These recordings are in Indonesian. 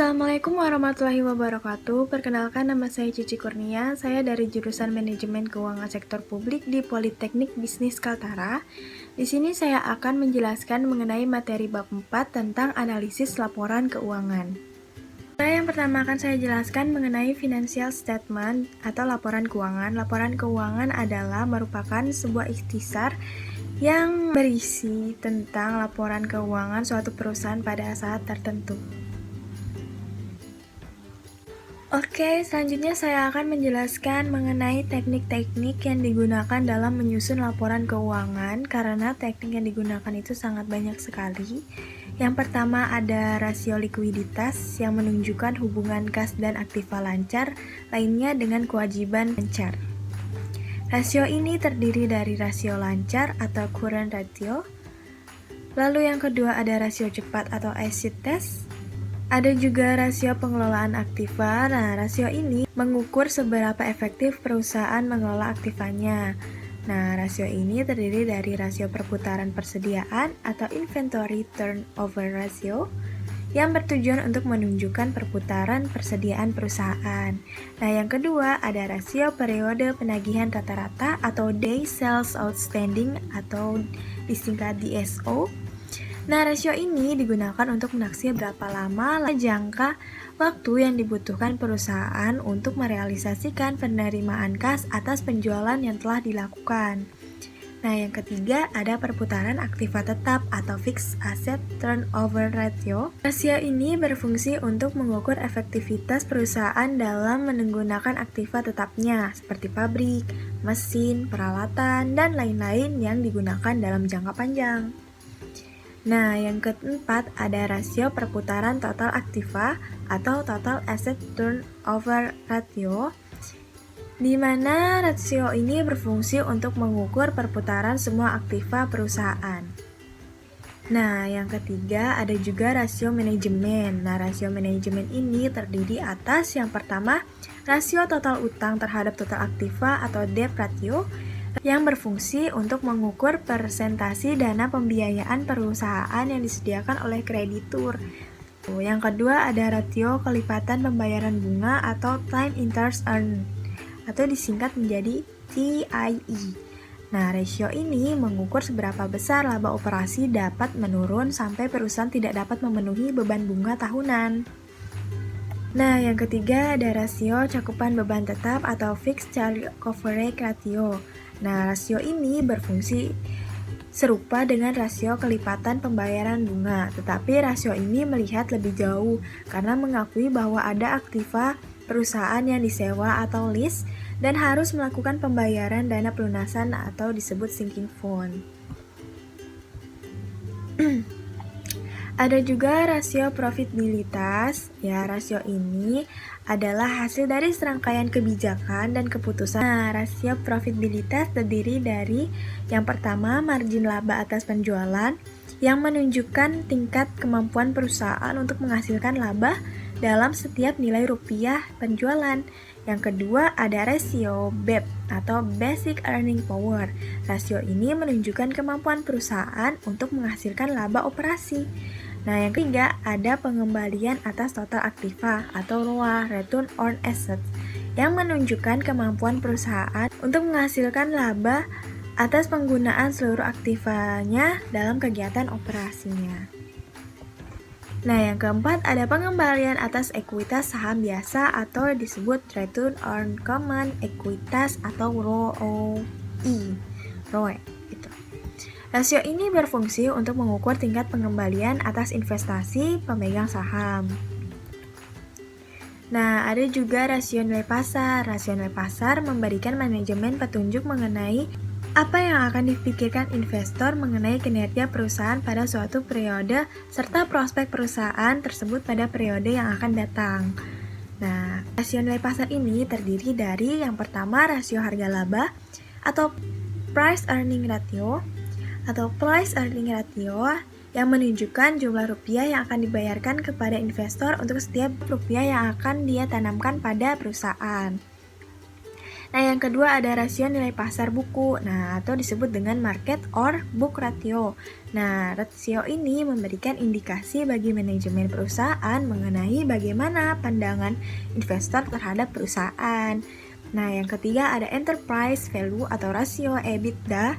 Assalamualaikum warahmatullahi wabarakatuh. Perkenalkan, nama saya Cici Kurnia. Saya dari jurusan Manajemen Keuangan Sektor Publik di Politeknik Bisnis Kaltara. Di sini saya akan menjelaskan mengenai materi bab 4 tentang analisis laporan keuangan. Yang pertama akan saya jelaskan mengenai financial statement atau laporan keuangan. Laporan keuangan adalah merupakan sebuah ikhtisar yang berisi tentang laporan keuangan suatu perusahaan pada saat tertentu. Oke, selanjutnya saya akan menjelaskan mengenai teknik-teknik yang digunakan dalam menyusun laporan keuangan, karena teknik yang digunakan itu sangat banyak sekali. Yang pertama ada rasio likuiditas yang menunjukkan hubungan kas dan aktiva lancar lainnya dengan kewajiban lancar. Rasio ini terdiri dari rasio lancar atau current ratio. Lalu yang kedua ada rasio cepat atau acid test. Ada juga rasio pengelolaan aktiva. Nah, rasio ini mengukur seberapa efektif perusahaan mengelola aktivanya. Nah, rasio ini terdiri dari rasio perputaran persediaan atau inventory turnover ratio yang bertujuan untuk menunjukkan perputaran persediaan perusahaan. Nah, yang kedua ada rasio periode penagihan rata-rata atau day sales outstanding atau disingkat DSO. Nah, rasio ini digunakan untuk menaksir berapa lama jangka waktu yang dibutuhkan perusahaan untuk merealisasikan penerimaan kas atas penjualan yang telah dilakukan. Nah, yang ketiga ada perputaran aktiva tetap atau fixed asset turnover ratio. Rasio ini berfungsi untuk mengukur efektivitas perusahaan dalam menggunakan aktiva tetapnya seperti pabrik, mesin, peralatan, dan lain-lain yang digunakan dalam jangka panjang. Nah, yang keempat ada rasio perputaran total aktiva atau total asset turnover ratio, di mana rasio ini berfungsi untuk mengukur perputaran semua aktiva perusahaan. Nah, yang ketiga ada juga rasio manajemen. Nah, rasio manajemen ini terdiri atas yang pertama, rasio total utang terhadap total aktiva atau debt ratio, yang berfungsi untuk mengukur persentasi dana pembiayaan perusahaan yang disediakan oleh kreditur. Yang kedua ada rasio kelipatan pembayaran bunga atau time interest earned atau disingkat menjadi TIE. Nah, rasio ini mengukur seberapa besar laba operasi dapat menurun sampai perusahaan tidak dapat memenuhi beban bunga tahunan. Nah, yang ketiga ada rasio cakupan beban tetap atau fixed charge coverage ratio. Nah, rasio ini berfungsi serupa dengan rasio kelipatan pembayaran bunga, tetapi rasio ini melihat lebih jauh karena mengakui bahwa ada aktiva perusahaan yang disewa atau lease dan harus melakukan pembayaran dana pelunasan atau disebut sinking fund. Ada juga rasio profitabilitas. Ya, rasio ini adalah hasil dari serangkaian kebijakan dan keputusan. Nah, rasio profitabilitas terdiri dari yang pertama margin laba atas penjualan yang menunjukkan tingkat kemampuan perusahaan untuk menghasilkan laba dalam setiap nilai rupiah penjualan. Yang kedua ada rasio BEP atau Basic Earning Power. Rasio ini menunjukkan kemampuan perusahaan untuk menghasilkan laba operasi. Nah, yang ketiga ada pengembalian atas total aktiva atau ROA, Return on Assets, yang menunjukkan kemampuan perusahaan untuk menghasilkan laba atas penggunaan seluruh aktivanya dalam kegiatan operasinya. Nah, yang keempat ada pengembalian atas ekuitas saham biasa atau disebut Return on Common Equitas atau ROE. Rasio ini berfungsi untuk mengukur tingkat pengembalian atas investasi pemegang saham. Nah, ada juga rasio nilai pasar. Rasio nilai pasar memberikan manajemen petunjuk mengenai apa yang akan dipikirkan investor mengenai kinerja perusahaan pada suatu periode serta prospek perusahaan tersebut pada periode yang akan datang. Nah, rasio nilai pasar ini terdiri dari yang pertama rasio harga laba atau price earning ratio yang menunjukkan jumlah rupiah yang akan dibayarkan kepada investor untuk setiap rupiah yang akan dia tanamkan pada perusahaan. Nah, yang kedua ada rasio nilai pasar buku, nah atau disebut dengan market or book ratio. Nah, rasio ini memberikan indikasi bagi manajemen perusahaan mengenai bagaimana pandangan investor terhadap perusahaan. Nah, yang ketiga ada enterprise value atau rasio EBITDA.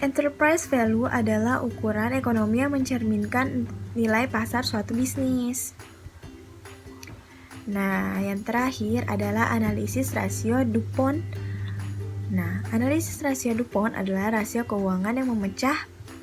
Enterprise value adalah ukuran ekonomi yang mencerminkan nilai pasar suatu bisnis. Nah, yang terakhir adalah analisis rasio DuPont. Nah, analisis rasio DuPont adalah rasio keuangan yang memecah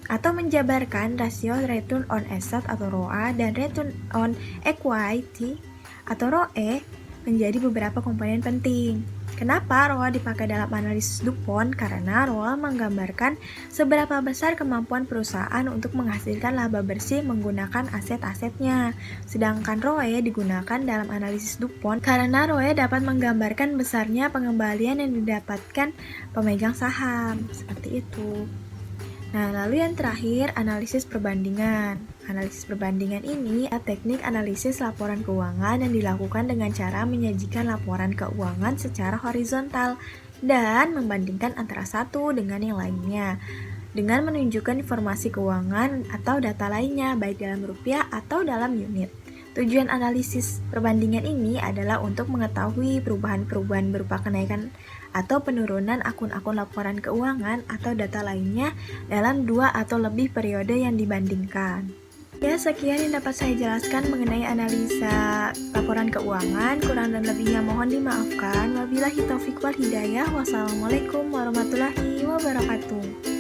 atau menjabarkan rasio return on asset atau ROA dan return on equity atau ROE menjadi beberapa komponen penting. Kenapa ROA dipakai dalam analisis DuPont? Karena ROA menggambarkan seberapa besar kemampuan perusahaan untuk menghasilkan laba bersih menggunakan aset-asetnya. Sedangkan ROE digunakan dalam analisis DuPont karena ROE dapat menggambarkan besarnya pengembalian yang didapatkan pemegang saham. Seperti itu. Nah, lalu yang terakhir, analisis perbandingan. Analisis perbandingan ini adalah teknik analisis laporan keuangan yang dilakukan dengan cara menyajikan laporan keuangan secara horizontal dan membandingkan antara satu dengan yang lainnya dengan menunjukkan informasi keuangan atau data lainnya baik dalam rupiah atau dalam unit. Tujuan analisis perbandingan ini adalah untuk mengetahui perubahan-perubahan berupa kenaikan atau penurunan akun-akun laporan keuangan atau data lainnya dalam 2 atau lebih periode yang dibandingkan. Ya, sekian yang dapat saya jelaskan mengenai analisa laporan keuangan. Kurang dan lebihnya mohon dimaafkan. Wabillahi taufiq wal hidayah. Wassalamualaikum warahmatullahi wabarakatuh.